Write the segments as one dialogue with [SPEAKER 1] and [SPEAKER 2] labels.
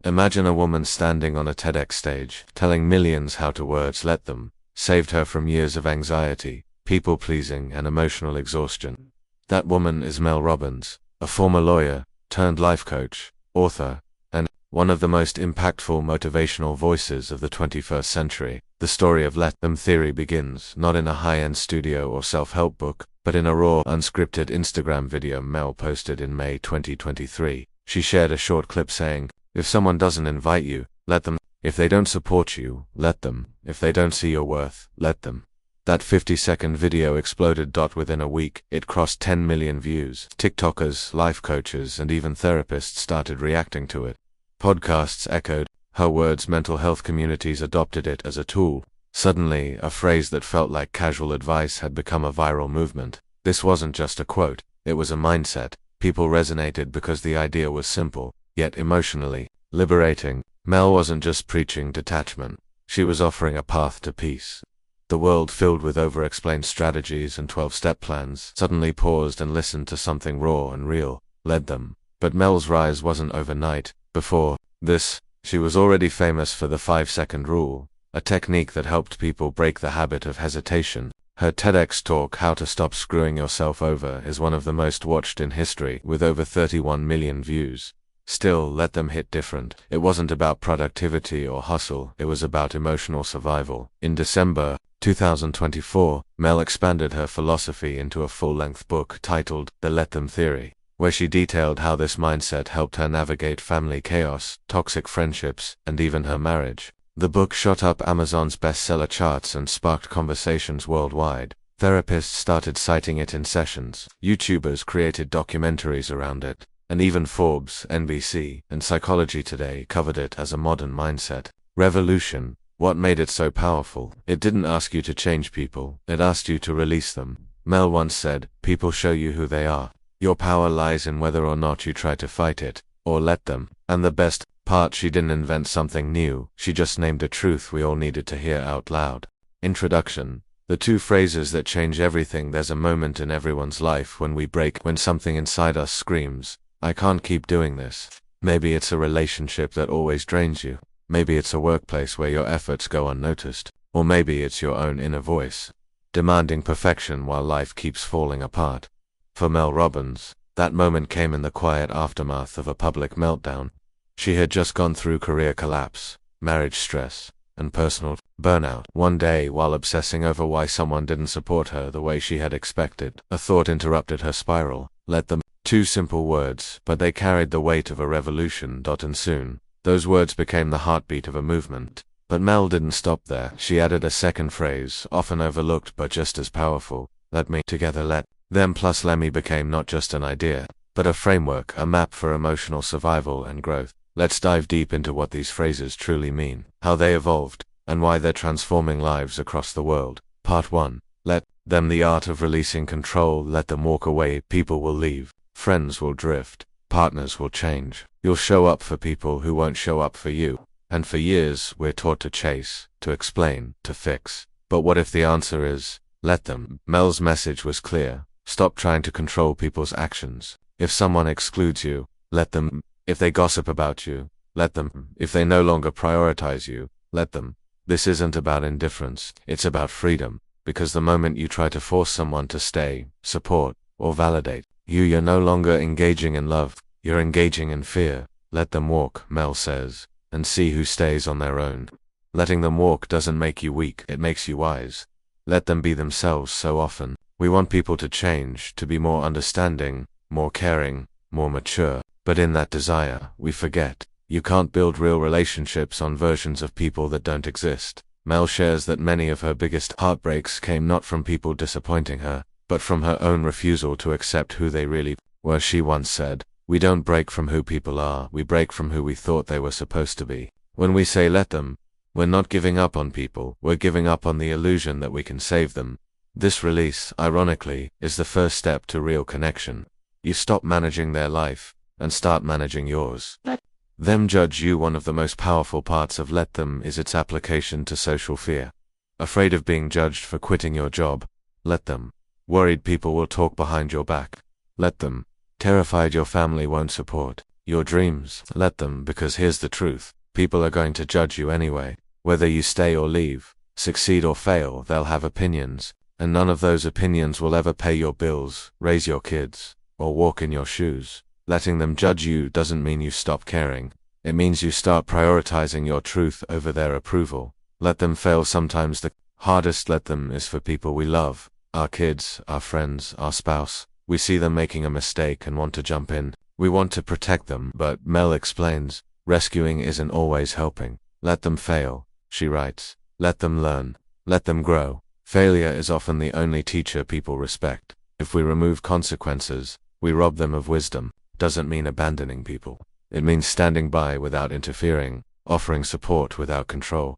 [SPEAKER 1] Imagine a woman standing on a TEDx stage, telling millions how to words let them, saved her from years of anxiety, people-pleasing, and emotional exhaustion. That woman is Mel Robbins, a former lawyer, turned life coach, author, and one of the most impactful motivational voices of the 21st century. The story of Let Them theory begins not in a high-end studio or self-help book, but in a raw, unscripted Instagram video Mel posted in May 2023. She shared a short clip saying, "If someone doesn't invite you, let them. If they don't support you, let them. If they don't see your worth, let them." That 50-second video exploded. Within a week, it crossed 10 million views. TikTokers, life coaches, and even therapists started reacting to it. Podcasts echoed her words. Mental health communities adopted it as a tool. Suddenly, a phrase that felt like casual advice had become a viral movement. This wasn't just a quote, it was a mindset. People resonated because the idea was simple, yet emotionally liberating. Mel wasn't just preaching detachment, she was offering a path to peace. The world, filled with over-explained strategies and 12-step plans, suddenly paused and listened to something raw and real. Led them. But Mel's rise wasn't overnight. Before this, she was already famous for the 5-second rule, a technique that helped people break the habit of hesitation. Her TEDx talk, How to Stop Screwing Yourself Over, is one of the most watched in history, with over 31 million views. Still, Let Them hit different. It wasn't about productivity or hustle, it was about emotional survival. In December 2024, Mel expanded her philosophy into a full-length book titled The Let Them Theory, where she detailed how this mindset helped her navigate family chaos, toxic friendships, and even her marriage. The book shot up Amazon's bestseller charts and sparked conversations worldwide. Therapists started citing it in sessions, YouTubers created documentaries around it, and even Forbes, NBC, and Psychology Today covered it as a modern mindset revolution. What made it so powerful? It didn't ask you to change people, it asked you to release them. Mel once said, "People show you who they are. Your power lies in whether or not you try to fight it, or let them." And the best part, she didn't invent something new, she just named a truth we all needed to hear out loud. Introduction. The two phrases that change everything. There's a moment in everyone's life when we break, when something inside us screams, "I can't keep doing this." Maybe it's a relationship that always drains you. Maybe it's a workplace where your efforts go unnoticed. Or maybe it's your own inner voice, demanding perfection while life keeps falling apart. For Mel Robbins, that moment came in the quiet aftermath of a public meltdown. She had just gone through career collapse, marriage stress, and personal burnout. One day, while obsessing over why someone didn't support her the way she had expected, a thought interrupted her spiral. Let them. Two simple words, but they carried the weight of a revolution. And soon, those words became the heartbeat of a movement. But Mel didn't stop there. She added a second phrase, often overlooked but just as powerful. Let me. Together, let them plus let me became not just an idea, but a framework, a map for emotional survival and growth. Let's dive deep into what these phrases truly mean, how they evolved, and why they're transforming lives across the world. Part 1. Let them. The art of releasing control. Let them walk away. People will leave. Friends will drift. Partners will change. You'll show up for people who won't show up for you. And for years, we're taught to chase, to explain, to fix. But what if the answer is, let them? Mel's message was clear. Stop trying to control people's actions. If someone excludes you, let them. If they gossip about you, let them. If they no longer prioritize you, let them. This isn't about indifference, it's about freedom. Because the moment you try to force someone to stay, support, or validate you, you're no longer engaging in love, you're engaging in fear. Let them walk, Mel says, and see who stays on their own. Letting them walk doesn't make you weak, it makes you wise. Let them be themselves. So often, we want people to change, to be more understanding, more caring, more mature. But in that desire, we forget, you can't build real relationships on versions of people that don't exist. Mel shares that many of her biggest heartbreaks came not from people disappointing her, but from her own refusal to accept who they really were. She once said, "We don't break from who people are, we break from who we thought they were supposed to be." When we say let them, we're not giving up on people, we're giving up on the illusion that we can save them. This release, ironically, is the first step to real connection. You stop managing their life, and start managing yours. Let them judge you. One of the most powerful parts of Let Them is its application to social fear. Afraid of being judged for quitting your job? Let them. Worried people will talk behind your back? Let them. Terrified your family won't support Your dreams, let them, because here's the truth. People are going to judge you anyway. Whether you stay or leave, succeed or fail, they'll have opinions. And none of those opinions will ever pay your bills, raise your kids, or walk in your shoes. Letting them judge you doesn't mean you stop caring. It means you start prioritizing your truth over their approval. Let them fail sometimes. The hardest let them is for people we love. Our kids, our friends, our spouse. We see them making a mistake and want to jump in. We want to protect them, but Mel explains, rescuing isn't always helping. Let them fail, she writes. Let them learn. Let them grow. Failure is often the only teacher people respect. If we remove consequences, we rob them of wisdom. Doesn't mean abandoning people. It means standing by without interfering, offering support without control.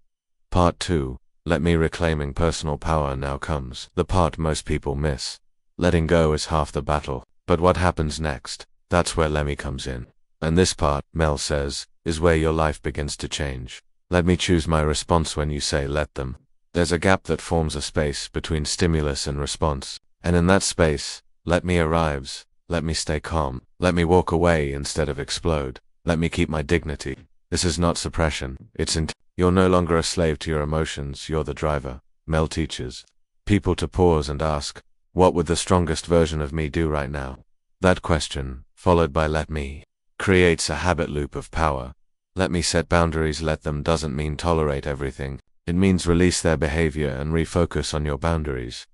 [SPEAKER 1] Part 2. Let me reclaiming personal power now comes. The part most people miss. Letting go is half the battle. But what happens next? That's where Lemmy comes in. And this part, Mel says, is where your life begins to change. Let me choose my response when you say let them. There's a gap that forms a space between stimulus and response. And in that space, let me arrives. Let me stay calm. Let me walk away instead of explode. Let me keep my dignity. This is not suppression. It's You're no longer a slave to your emotions, you're the driver. Mel teaches people to pause and ask, what would the strongest version of me do right now? That question, followed by let me, creates a habit loop of power. Let me set boundaries. Let them doesn't mean tolerate everything. It means release their behavior and refocus on your boundaries.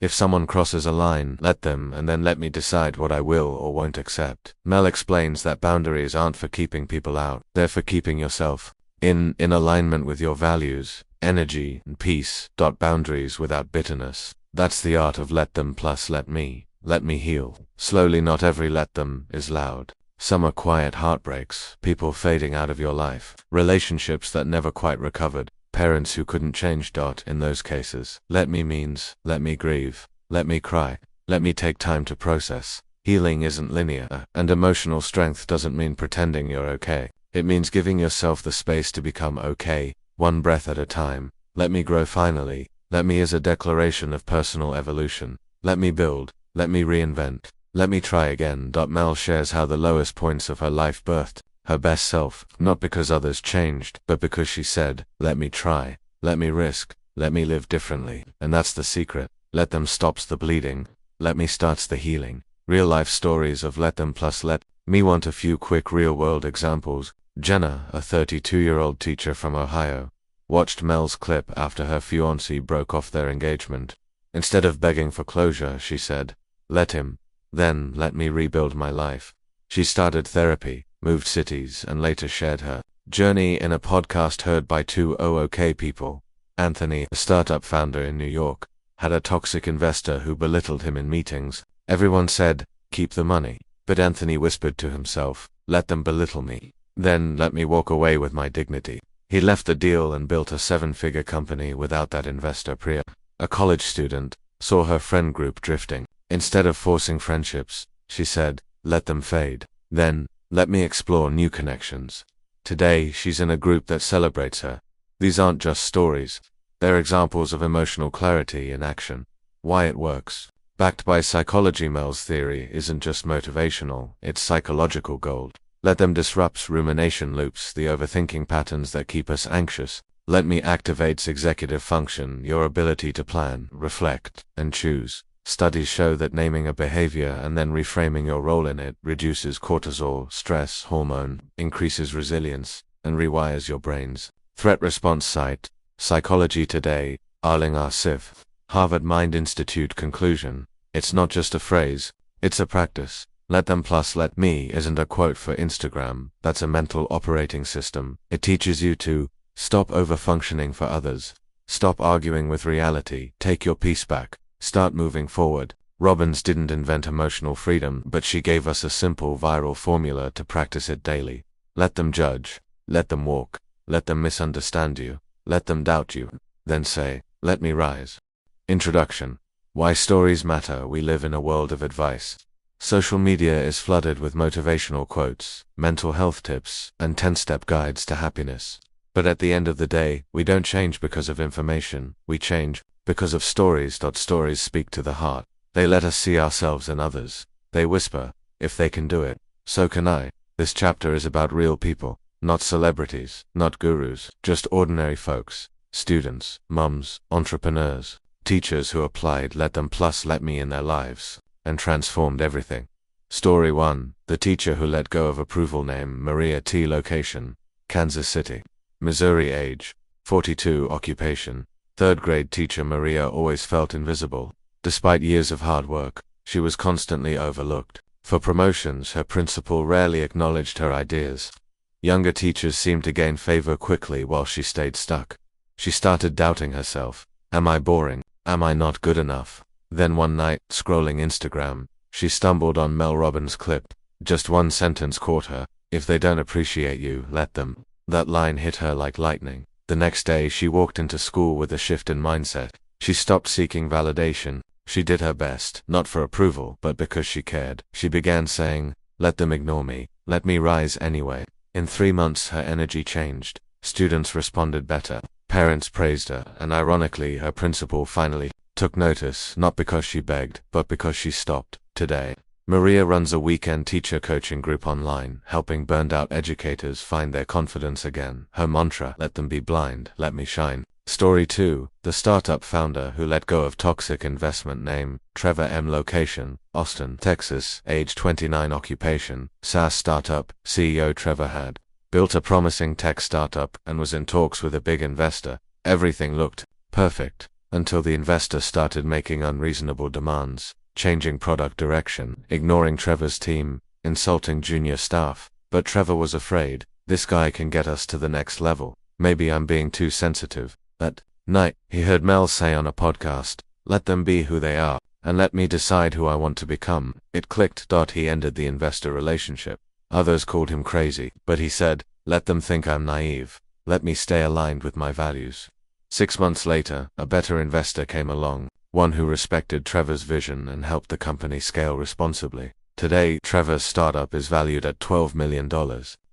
[SPEAKER 1] If someone crosses a line, let them, and then let me decide what I will or won't accept. Mel explains that boundaries aren't for keeping people out, they're for keeping yourself in alignment with your values, energy, and peace. Boundaries without bitterness. That's the art of let them plus let me. Let me heal. Slowly, not every let them is loud. Some are quiet heartbreaks, people fading out of your life, relationships that never quite recovered, parents who couldn't change. In those cases, let me means, let me grieve, let me cry, let me take time to process. Healing isn't linear, and emotional strength doesn't mean pretending you're okay. It means giving yourself the space to become okay, one breath at a time. Let me grow finally. Let me is a declaration of personal evolution. Let me build. Let me reinvent. Let me try again. Mel shares how the lowest points of her life birthed her best self, not because others changed, but because she said, let me try, let me risk, let me live differently. And that's the secret. Let them stops the bleeding. Let me starts the healing. Real life stories of let them plus let me. Want a few quick real world examples. Jenna, a 32-year-old teacher from Ohio, watched Mel's clip after her fiancé broke off their engagement. Instead of begging for closure, she said, let him, then let me rebuild my life. She started therapy, moved cities, and later shared her journey in a podcast heard by two OK people. Anthony, a startup founder in New York, had a toxic investor who belittled him in meetings. Everyone said, keep the money. But Anthony whispered to himself, let them belittle me. Then let me walk away with my dignity. He left the deal and built a 7-figure company without that investor. Priya, a college student, saw her friend group drifting. Instead of forcing friendships, she said, let them fade. Then, let me explore new connections. Today, she's in a group that celebrates her. These aren't just stories. They're examples of emotional clarity in action. Why it works. Backed by psychology. Mel's theory isn't just motivational, it's psychological gold. Let them disrupts rumination loops, the overthinking patterns that keep us anxious. Let me activates executive function, your ability to plan, reflect, and choose. Studies show that naming a behavior and then reframing your role in it reduces cortisol, stress hormone, increases resilience, and rewires your brains. Threat response site, Psychology Today, Arling R. Sif, Harvard Mind Institute. Conclusion, it's not just a phrase, it's a practice. Let them plus let me isn't a quote for Instagram, that's a mental operating system. It teaches you to stop overfunctioning for others, stop arguing with reality, take your peace back, start moving forward. Robbins didn't invent emotional freedom, but she gave us a simple viral formula to practice it daily. Let them judge, let them walk, let them misunderstand you, let them doubt you, then say, let me rise. Introduction. Why stories matter. We live in a world of advice. Social media is flooded with motivational quotes, mental health tips, and 10-step guides to happiness. But at the end of the day, we don't change because of information, we change because of stories. Stories speak to the heart. They let us see ourselves in others. They whisper, if they can do it, so can I. This chapter is about real people, not celebrities, not gurus, just ordinary folks, students, mums, entrepreneurs, teachers who applied let them plus let me in their lives, and transformed everything. Story 1, the teacher who let go of approval. Name, Maria T. Location, Kansas City, Missouri. Age, 42. Occupation, third grade teacher. Maria always felt invisible. Despite years of hard work, she was constantly overlooked. For promotions, her principal rarely acknowledged her ideas. Younger teachers seemed to gain favor quickly while she stayed stuck. She started doubting herself. Am I boring? Am I not good enough? Then one night, scrolling Instagram, she stumbled on Mel Robbins' clip. Just one sentence caught her. If they don't appreciate you, let them. That line hit her like lightning. The next day, she walked into school with a shift in mindset. She stopped seeking validation. She did her best, not for approval, but because she cared. She began saying, let them ignore me, let me rise anyway. In 3 months, her energy changed. Students responded better. Parents praised her, and ironically, her principal finally took notice, not because she begged, but because she stopped. Today, Maria runs a weekend teacher coaching group online, helping burned-out educators find their confidence again. Her mantra, let them be blind, let me shine. Story 2, the startup founder who let go of toxic investment. Name, Trevor M. Location, Austin, Texas. Age 29. Occupation, SaaS startup. CEO Trevor had built a promising tech startup and was in talks with a big investor. Everything looked perfect until the investor started making unreasonable demands, changing product direction, ignoring Trevor's team, insulting junior staff. But Trevor was afraid. This guy can get us to the next level. Maybe I'm being too sensitive. That night, he heard Mel say on a podcast, let them be who they are, and let me decide who I want to become. It clicked. He ended the investor relationship. Others called him crazy, but he said, let them think I'm naive. Let me stay aligned with my values. 6 months later, a better investor came along, one who respected Trevor's vision and helped the company scale responsibly. Today, Trevor's startup is valued at $12 million.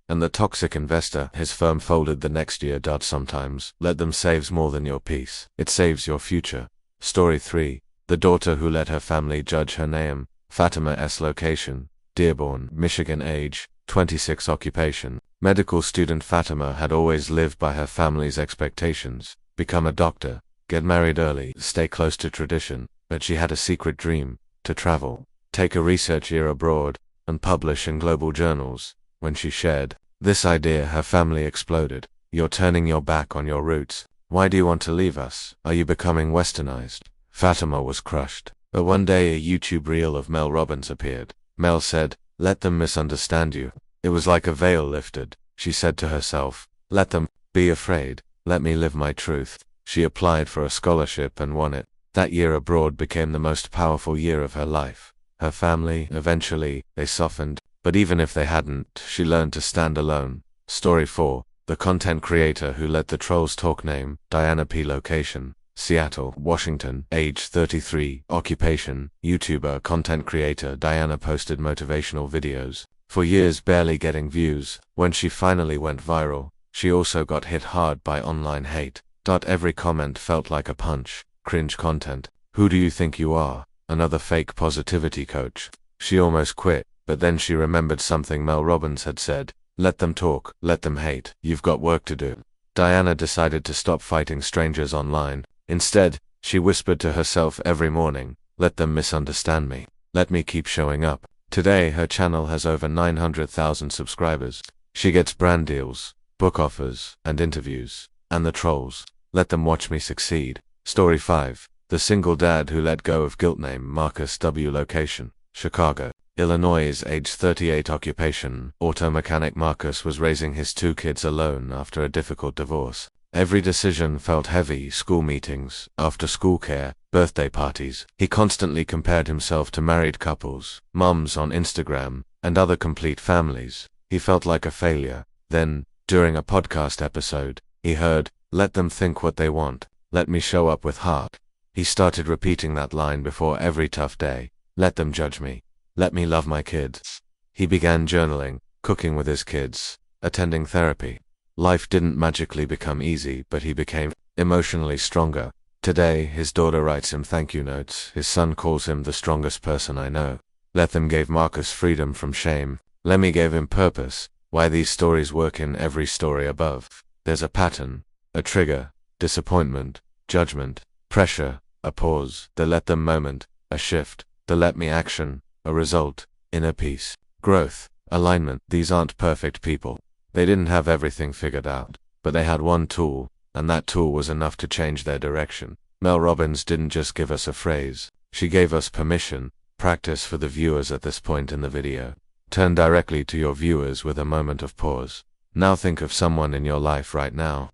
[SPEAKER 1] And the toxic investor, his firm folded the next year. Sometimes, let them saves more than your peace. It saves your future. Story 3, the daughter who let her family judge her. Name, Fatima S. Location, Dearborn, Michigan. Age, 26. Occupation, medical student. Fatima had always lived by her family's expectations. Become a doctor, get married early, stay close to tradition. But she had a secret dream, to travel, take a research year abroad, and publish in global journals. When she shared this idea, her family exploded. You're turning your back on your roots. Why do you want to leave us? Are you becoming westernized? Fatima was crushed. But one day a YouTube reel of Mel Robbins appeared. Mel said, let them misunderstand you. It was like a veil lifted. She said to herself, let them be afraid. Let me live my truth. She applied for a scholarship and won it. That year abroad became the most powerful year of her life. Her family, eventually, they softened. But even if they hadn't, she learned to stand alone. Story 4, the content creator who let the trolls talk. Name, Diana P. Location, Seattle, Washington. Age 33. Occupation, YouTuber. Content creator. Diana posted motivational videos. For years barely getting views. When she finally went viral, she also got hit hard by online hate. Every comment felt like a punch. Cringe content. Who do you think you are? Another fake positivity coach. She almost quit. But then she remembered something Mel Robbins had said, let them talk, let them hate, you've got work to do. Diana decided to stop fighting strangers online. Instead, she whispered to herself every morning, let them misunderstand me, let me keep showing up. Today her channel has over 900,000 subscribers. She gets brand deals, book offers, and interviews. And the trolls, let them watch me succeed. Story 5, the single dad who let go of guilt. Name, Marcus W. Location, Chicago, Illinois. Age 38. Occupation, auto mechanic. Marcus was raising his 2 kids alone after a difficult divorce. Every decision felt heavy. School meetings, after school care, birthday parties. He constantly compared himself to married couples, mums on Instagram, and other complete families. He felt like a failure. Then, during a podcast episode, he heard, let them think what they want. Let me show up with heart. He started repeating that line before every tough day. Let them judge me. Let me love my kids. He began journaling, cooking with his kids, attending therapy. Life didn't magically become easy, but he became emotionally stronger. Today, his daughter writes him thank you notes. His son calls him the strongest person I know. Let them gave Marcus freedom from shame. Lemmy gave him purpose. Why these stories work in every story above. There's a pattern, a trigger, disappointment, judgment, pressure, a pause, the let them moment, a shift, the let me action, a result, inner peace, growth, alignment. These aren't perfect people. They didn't have everything figured out, but they had one tool, and that tool was enough to change their direction. Mel Robbins didn't just give us a phrase, she gave us permission. Practice for the viewers at this point in the video. Turn directly to your viewers with a moment of pause. Now think of someone in your life right now, ...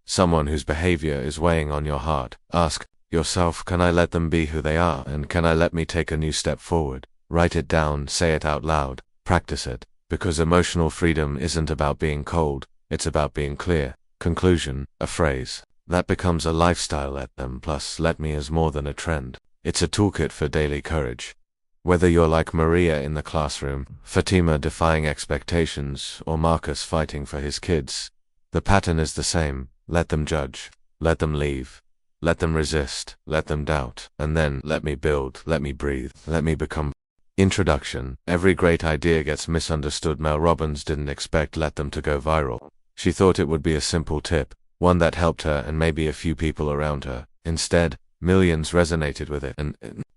[SPEAKER 1] someone whose behavior is weighing on your heart. Ask yourself, can I let them be who they are, and can I let me take a new step forward? Write it down, say it out loud, practice it, because emotional freedom isn't about being cold, it's about being clear. Conclusion, a phrase that becomes a lifestyle. Let them plus let me is more than a trend. It's a toolkit for daily courage. Whether you're like Maria in the classroom, Fatima defying expectations, or Marcus fighting for his kids, the pattern is the same. Let them judge, let them leave, let them resist, let them doubt, and then let me build, let me breathe, let me become. Introduction. Every great idea gets misunderstood. Mel Robbins didn't expect let them to go viral. She thought it would be a simple tip, one that helped her and maybe a few people around her. Instead, millions resonated with it, and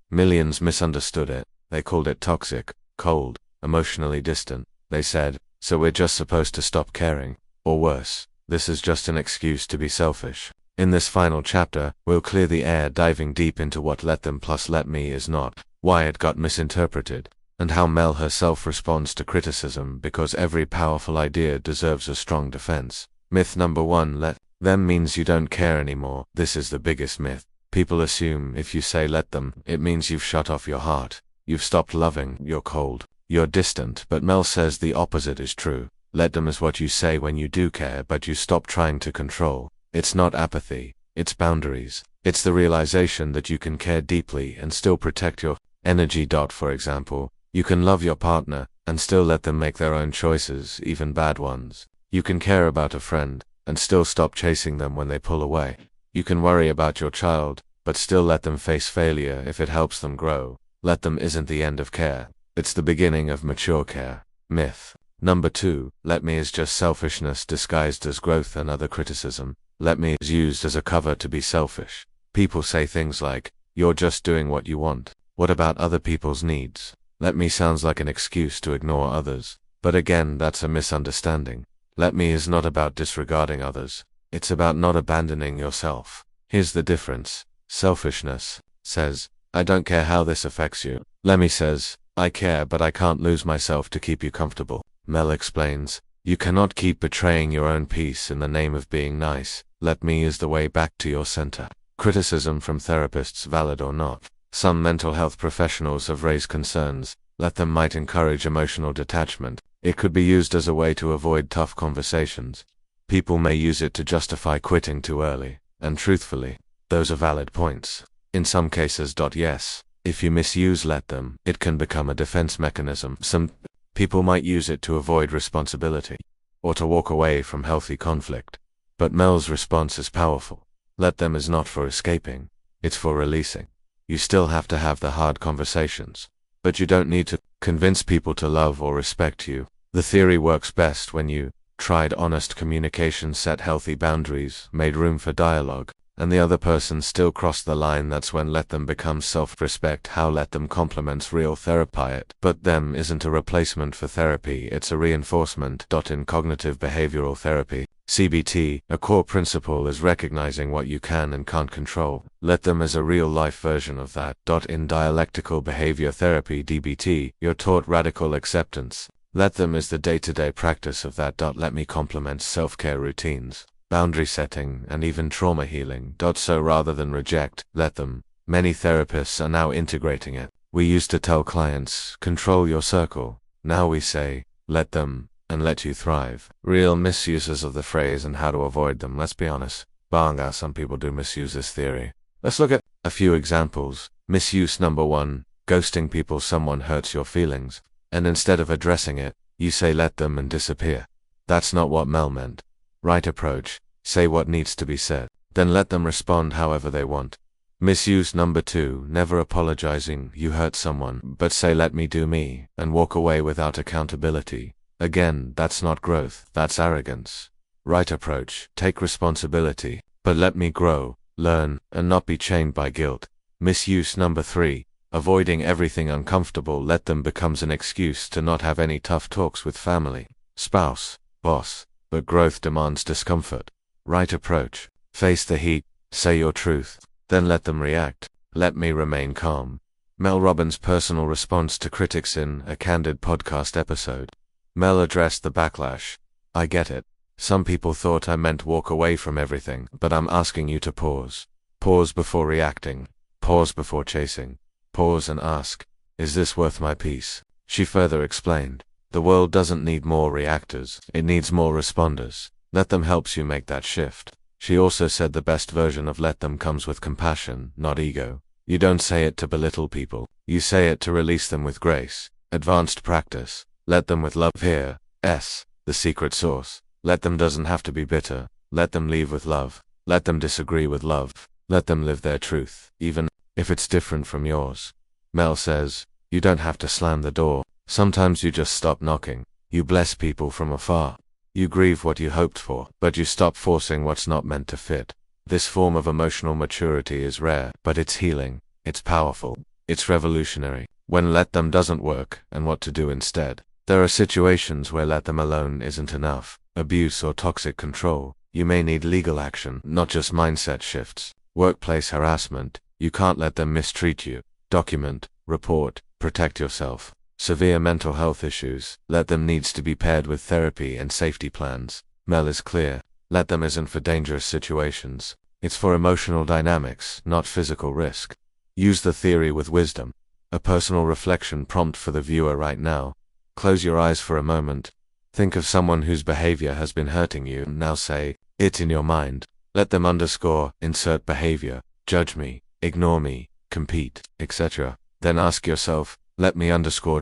[SPEAKER 1] millions misunderstood it. They called it toxic, cold, emotionally distant. They said, so we're just supposed to stop caring. Or worse, this is just an excuse to be selfish. In this final chapter, we'll clear the air, diving deep into what let them plus let me is not, why it got misinterpreted, and how Mel herself responds to criticism, because every powerful idea deserves a strong defense. Myth number 1, let them means you don't care anymore. This is the biggest myth. People assume if you say let them, it means you've shut off your heart. You've stopped loving, you're cold, you're distant. But Mel says the opposite is true. Let them is what you say when you do care, but you stop trying to control. It's not apathy, it's boundaries. It's the realization that you can care deeply and still protect your energy. For example, you can love your partner and still let them make their own choices, even bad ones. You can care about a friend and still stop chasing them when they pull away. You can worry about your child, but still let them face failure if it helps them grow. Let them isn't the end of care. It's the beginning of mature care. Myth number 2, let me is just selfishness disguised as growth and other criticism. Let me is used as a cover to be selfish. People say things like, you're just doing what you want. What about other people's needs? Let me sounds like an excuse to ignore others. But again, that's a misunderstanding. Let me is not about disregarding others. It's about not abandoning yourself. Here's the difference. Selfishness says, I don't care how this affects you. Let me says, I care, but I can't lose myself to keep you comfortable. Mel explains, you cannot keep betraying your own peace in the name of being nice. Let me is the way back to your center. Criticism from therapists, valid or not. Some mental health professionals have raised concerns. Let them might encourage emotional detachment. It could be used as a way to avoid tough conversations. People may use it to justify quitting too early. And truthfully, those are valid points. In some cases. Yes, if you misuse let them, it can become a defense mechanism. Some people might use it to avoid responsibility, or to walk away from healthy conflict. But Mel's response is powerful. Let them is not for escaping, it's for releasing. You still have to have the hard conversations, but you don't need to convince people to love or respect you. The theory works best when you tried honest communication, set healthy boundaries, made room for dialogue, and the other person still crossed the line. That's when let them becomes self-respect. How let them complements real therapy. But them isn't a replacement for therapy, it's a reinforcement. In cognitive behavioral therapy, CBT, a core principle is recognizing what you can and can't control. Let them is a real-life version of that. In dialectical behavior therapy, DBT, you're taught radical acceptance. Let them is the day-to-day practice of that. Let me complements self-care routines, boundary setting, and even trauma healing. So rather than reject let them, many therapists are now integrating it. We used to tell clients, control your circle. Now we say, let them, and let you thrive. Real misuses of the phrase and how to avoid them. Let's be honest, banga, some people do misuse this theory. Let's look at a few examples. Misuse number 1, ghosting people. Someone hurts your feelings, and instead of addressing it, you say let them and disappear. That's not what Mel meant. Right approach, say what needs to be said, then let them respond however they want. Misuse number 2, never apologizing. You hurt someone, but say let me do me, and walk away without accountability. Again, that's not growth, that's arrogance. Right approach, take responsibility, but let me grow, learn, and not be chained by guilt. Misuse number 3, avoiding everything uncomfortable. Let them becomes an excuse to not have any tough talks with family, spouse, boss, but growth demands discomfort. Right approach, face the heat, say your truth, then let them react. Let me remain calm. Mel Robbins' personal response to critics in a candid podcast episode. Mel addressed the backlash. I get it. Some people thought I meant walk away from everything, but I'm asking you to pause. Pause before reacting. Pause before chasing. Pause and ask, is this worth my peace? She further explained, the world doesn't need more reactors, it needs more responders. Let them helps you make that shift. She also said the best version of let them comes with compassion, not ego. You don't say it to belittle people, you say it to release them with grace. Advanced practice. Let them with love. Here, the secret sauce. Let them doesn't have to be bitter. Let them leave with love. Let them disagree with love. Let them live their truth, even if it's different from yours. Mel says, you don't have to slam the door. Sometimes you just stop knocking. You bless people from afar. You grieve what you hoped for, but you stop forcing what's not meant to fit. This form of emotional maturity is rare, but it's healing, it's powerful, it's revolutionary. When let them doesn't work, and what to do instead. There are situations where let them alone isn't enough. Abuse or toxic control. You may need legal action, not just mindset shifts. Workplace harassment. You can't let them mistreat you. Document, report, protect yourself. Severe mental health issues. Let them needs to be paired with therapy and safety plans. Mel is clear. Let them isn't for dangerous situations. It's for emotional dynamics, not physical risk. Use the theory with wisdom. A personal reflection prompt for the viewer right now. Close your eyes for a moment. Think of someone whose behavior has been hurting you. Now say it in your mind. Let them insert behavior, judge me, ignore me, compete, etc. Then ask yourself, let me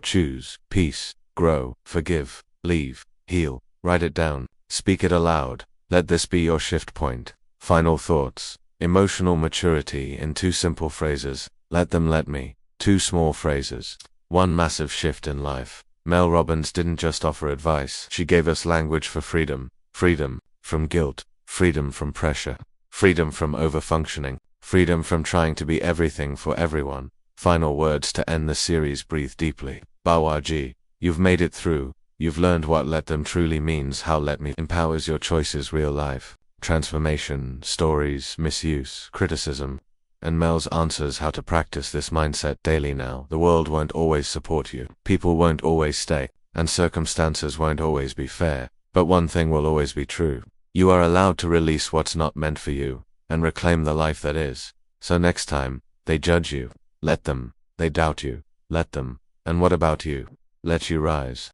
[SPEAKER 1] choose, peace, grow, forgive, leave, heal. Write it down, speak it aloud. Let this be your shift point. Final thoughts. Emotional maturity in 2 simple phrases. Let them let me. 2 small phrases. 1 massive shift in life. Mel Robbins didn't just offer advice, she gave us language for freedom. Freedom from guilt, freedom from pressure, freedom from overfunctioning, freedom from trying to be everything for everyone. Final words to end the series. Breathe deeply. Bawaji, you've made it through. You've learned what let them truly means, how let me empowers your choices. Real life transformation, stories, misuse, criticism, and Mel's answers how to practice this mindset daily. Now, the world won't always support you, people won't always stay, and circumstances won't always be fair, but one thing will always be true. You are allowed to release what's not meant for you, and reclaim the life that is. So next time they judge you, let them. They doubt you, let them. And what about you? Let you rise.